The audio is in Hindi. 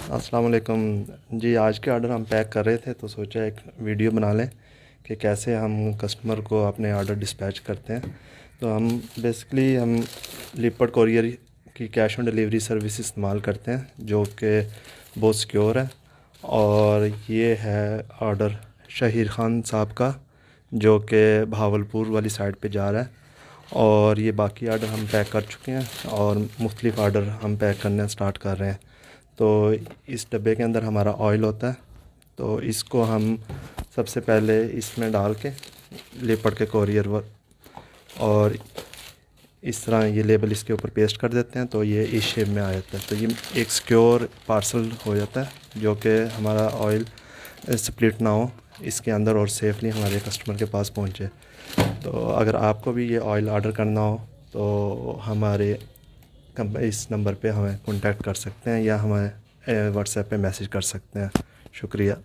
अस्सलाम वालेकुम जी। आज के ऑर्डर हम पैक कर रहे थे तो सोचा एक वीडियो बना लें कि कैसे हम कस्टमर को अपने ऑर्डर डिस्पैच करते हैं। तो हम लिपर्ड कोरियर की कैश ऑन डिलीवरी सर्विस इस्तेमाल करते हैं जो कि बहुत सिक्योर है। और ये है ऑर्डर शहीर ख़ान साहब का जो कि भावलपुर वाली साइड पे जा रहा है। और ये बाकी ऑर्डर हम पैक कर चुके हैं और मुख्तलिफ़ ऑर्डर हम पैक करना स्टार्ट कर रहे हैं। तो इस डब्बे के अंदर हमारा ऑयल होता है, तो इसको हम सबसे पहले इसमें डाल के लेपर्ड के कोरियर और इस तरह ये लेबल इसके ऊपर पेस्ट कर देते हैं तो ये इस शेप में आ जाता है। तो ये एक सिक्योर पार्सल हो जाता है जो कि हमारा ऑयल स्प्लिट ना हो इसके अंदर और सेफली हमारे कस्टमर के पास पहुंचे। तो अगर आपको भी ये ऑयल ऑर्डर करना हो तो हमारे इस नंबर पे हमें कांटेक्ट कर सकते हैं या हमें व्हाट्सएप पे मैसेज कर सकते हैं। शुक्रिया।